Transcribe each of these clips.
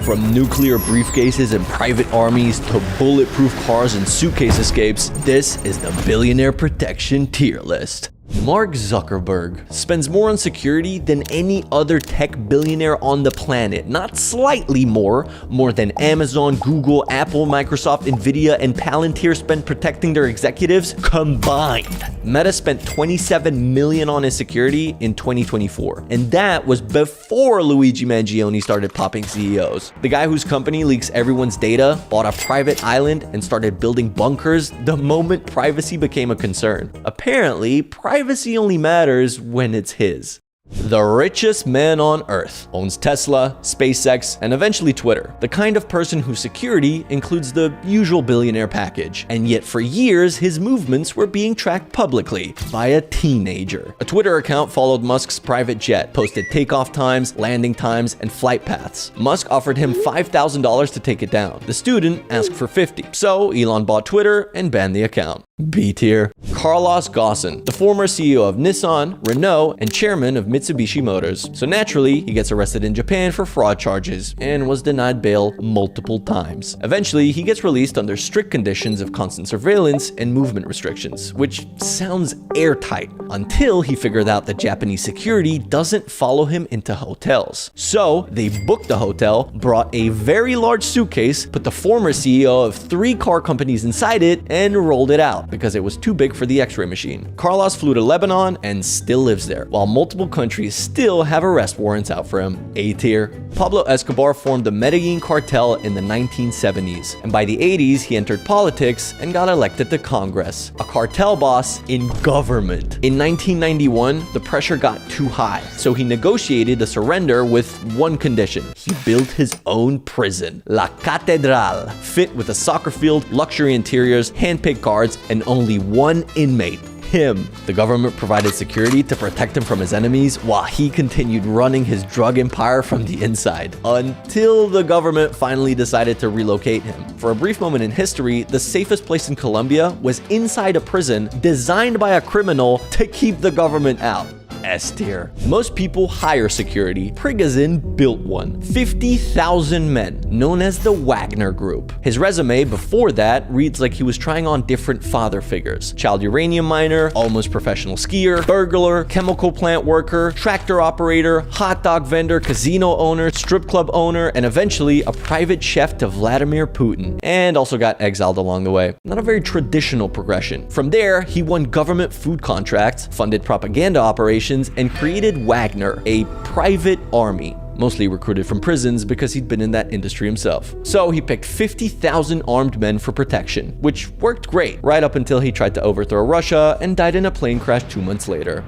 From nuclear briefcases and private armies to bulletproof cars and suitcase escapes, this is the Billionaire Protection Tier List. Mark Zuckerberg spends more on security than any other tech billionaire on the planet. Not slightly more than Amazon, Google, Apple, Microsoft, Nvidia, and Palantir spend protecting their executives combined. Meta spent $27 million on his security in 2024, and that was before Luigi Mangione started popping CEOs. The guy whose company leaks everyone's data bought a private island and started building bunkers the moment privacy became a concern. Apparently, privacy only matters when it's his. The richest man on earth owns Tesla, SpaceX, and eventually Twitter. The kind of person whose security includes the usual billionaire package. And yet for years, his movements were being tracked publicly by a teenager. A Twitter account followed Musk's private jet, posted takeoff times, landing times, and flight paths. Musk offered him $5,000 to take it down. The student asked for $50,000. So Elon bought Twitter and banned the account. B tier. Carlos Ghosn, the former CEO of Nissan, Renault, and chairman of Mitsubishi Motors. So naturally, he gets arrested in Japan for fraud charges and was denied bail multiple times. Eventually, he gets released under strict conditions of constant surveillance and movement restrictions, which sounds airtight until he figured out that Japanese security doesn't follow him into hotels. So they booked the hotel, brought a very large suitcase, put the former CEO of 3 car companies inside it, and rolled it out because it was too big for the X-ray machine. Carlos flew to Lebanon and still lives there, while multiple countries still have arrest warrants out for him. A tier. Pablo Escobar formed the Medellin cartel in the 1970s, and by the 80s he entered politics and got elected to Congress. A cartel boss in government. In 1991, the pressure got too high, so he negotiated a surrender with one condition. He built his own prison, La Catedral, fit with a soccer field, luxury interiors, hand-picked guards, and only one inmate. Him. The government provided security to protect him from his enemies while he continued running his drug empire from the inside, until the government finally decided to relocate him. For a brief moment in history, the safest place in Colombia was inside a prison designed by a criminal to keep the government out. S tier. Most people hire security. Prigozhin built one. 50,000 men, known as the Wagner Group. His resume before that reads like he was trying on different father figures. Child uranium miner, almost professional skier, burglar, chemical plant worker, tractor operator, hot dog vendor, casino owner, strip club owner, and eventually a private chef to Vladimir Putin. And also got exiled along the way. Not a very traditional progression. From there, he won government food contracts, funded propaganda operations, and created Wagner, a private army, mostly recruited from prisons because he'd been in that industry himself. So he picked 50,000 armed men for protection, which worked great, right up until he tried to overthrow Russia and died in a plane crash 2 months later.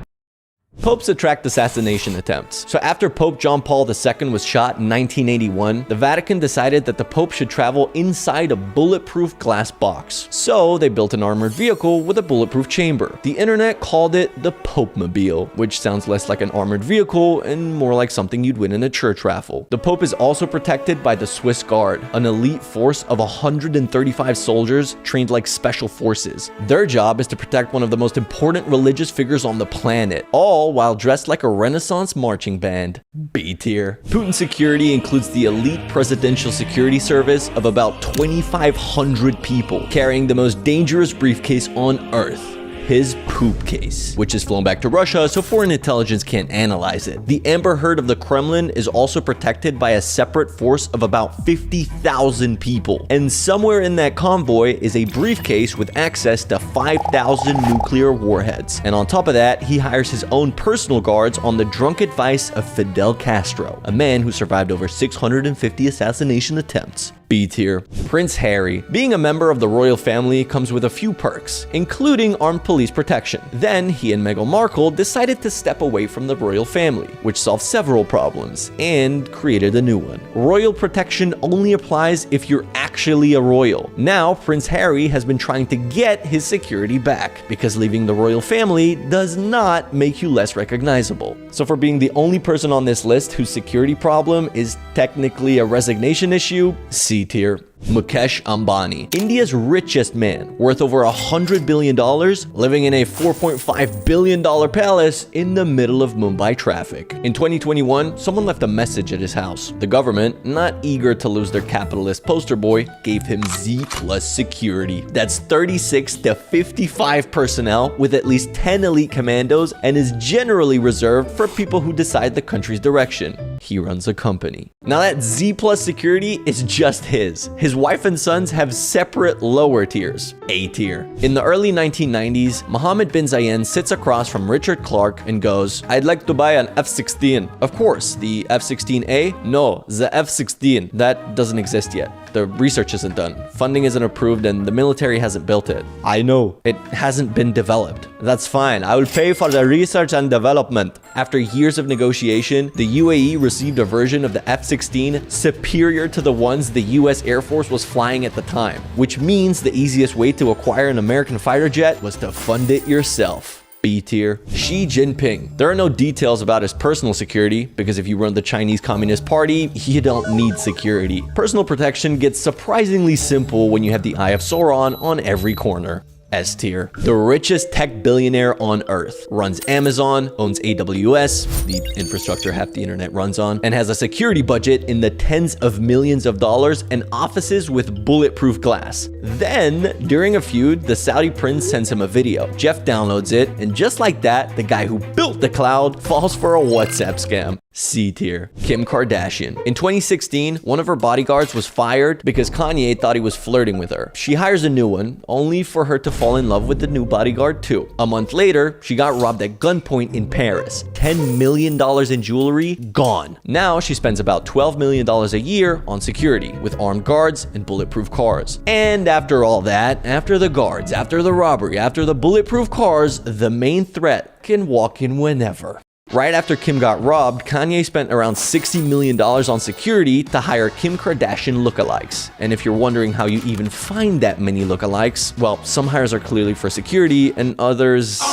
Popes attract assassination attempts. So after Pope John Paul II was shot in 1981, the Vatican decided that the Pope should travel inside a bulletproof glass box. So they built an armored vehicle with a bulletproof chamber. The internet called it the Pope-mobile, which sounds less like an armored vehicle and more like something you'd win in a church raffle. The Pope is also protected by the Swiss Guard, an elite force of 135 soldiers trained like special forces. Their job is to protect one of the most important religious figures on the planet, all while dressed like a Renaissance marching band. B tier. Putin's security includes the elite presidential security service of about 2,500 people, carrying the most dangerous briefcase on Earth. His poop case, which is flown back to Russia so foreign intelligence can't analyze it. The Amber Heard of the Kremlin is also protected by a separate force of about 50,000 people. And somewhere in that convoy is a briefcase with access to 5,000 nuclear warheads. And on top of that, he hires his own personal guards on the drunk advice of Fidel Castro, a man who survived over 650 assassination attempts. B tier. Prince Harry. Being a member of the royal family comes with a few perks, including armed police protection. Then he and Meghan Markle decided to step away from the royal family, which solved several problems and created a new one. Royal protection only applies if you're actually a royal. Now, Prince Harry has been trying to get his security back because leaving the royal family does not make you less recognizable. So for being the only person on this list whose security problem is technically a resignation issue, C tier. Mukesh Ambani, India's richest man, worth over $100 billion, living in a $4.5 billion palace in the middle of Mumbai traffic. In 2021, someone left a message at his house. The government, not eager to lose their capitalist poster boy, gave him Z+ security. That's 36 to 55 personnel with at least 10 elite commandos and is generally reserved for people who decide the country's direction. He runs a company. Now that Z+ security is just his. His wife and sons have separate lower tiers, A tier. In the early 1990s, Mohammed bin Zayed sits across from Richard Clarke and goes, "I'd like to buy an F-16. Of course, the F-16A? No, the F-16. That doesn't exist yet. The research isn't done. Funding isn't approved and the military hasn't built it. I know. It hasn't been developed. That's fine. I will pay for the research and development." After years of negotiation, the UAE received a version of the F-16 superior to the ones the US Air Force was flying at the time, which means the easiest way to acquire an American fighter jet was to fund it yourself. B tier. Xi Jinping. There are no details about his personal security, because if you run the Chinese Communist Party, you don't need security. Personal protection gets surprisingly simple when you have the Eye of Sauron on every corner. S tier. The richest tech billionaire on earth. Runs Amazon, owns AWS, the infrastructure half the internet runs on, and has a security budget in the tens of millions of dollars and offices with bulletproof glass. Then, during a feud, the Saudi prince sends him a video. Jeff downloads it, and just like that, the guy who built the cloud falls for a WhatsApp scam. C tier. Kim Kardashian. In 2016, one of her bodyguards was fired because Kanye thought he was flirting with her. She hires a new one, only for her to fall in love with the new bodyguard too. A month later, she got robbed at gunpoint in Paris. $10 million in jewelry gone. Now she spends about $12 million a year on security, with armed guards and bulletproof cars. And after all that, after the guards, after the robbery, after the bulletproof cars, the main threat can walk in whenever. Right after Kim got robbed, Kanye spent around $60 million on security to hire Kim Kardashian lookalikes. And if you're wondering how you even find that many lookalikes, well, some hires are clearly for security and others...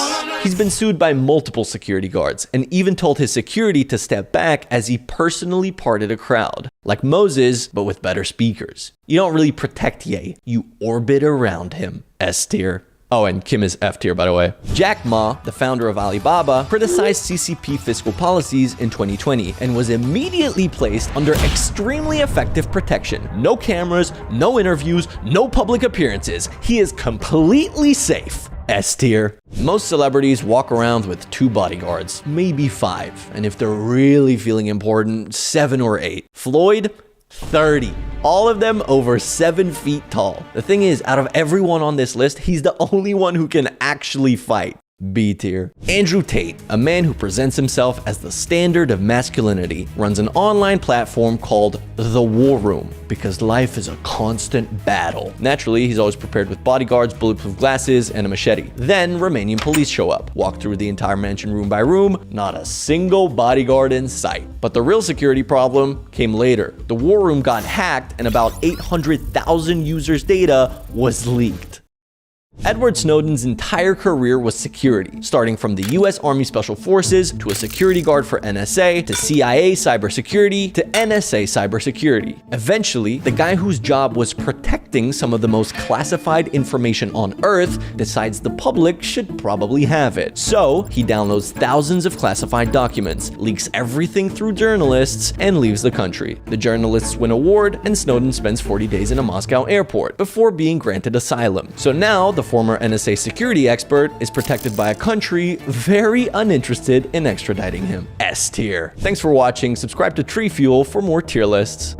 He's been sued by multiple security guards and even told his security to step back as he personally parted a crowd. Like Moses, but with better speakers. You don't really protect Ye, you orbit around him. S tier. Oh, and Kim is F tier, by the way. Jack Ma, the founder of Alibaba, criticized CCP fiscal policies in 2020 and was immediately placed under extremely effective protection. No cameras, no interviews, no public appearances. He is completely safe. S tier. Most celebrities walk around with 2 bodyguards, maybe 5, and if they're really feeling important, 7 or 8. Floyd, 30. All of them over 7 feet tall. The thing is, out of everyone on this list, he's the only one who can actually fight. B tier. Andrew Tate, a man who presents himself as the standard of masculinity, runs an online platform called The War Room because life is a constant battle. Naturally, he's always prepared with bodyguards, bulletproof glasses, and a machete. Then Romanian police show up, walk through the entire mansion room by room, not a single bodyguard in sight. But the real security problem came later. The War Room got hacked and about 800,000 users' data was leaked. Edward Snowden's entire career was security, starting from the US Army Special Forces to a security guard for NSA, to CIA cybersecurity, to NSA cybersecurity. Eventually, the guy whose job was protecting some of the most classified information on Earth decides the public should probably have it. So, he downloads thousands of classified documents, leaks everything through journalists, and leaves the country. The journalists win a award, and Snowden spends 40 days in a Moscow airport before being granted asylum. So now, the former NSA security expert is protected by a country very uninterested in extraditing him. S tier. Thanks for watching. Subscribe to Tree Fuel for more tier lists.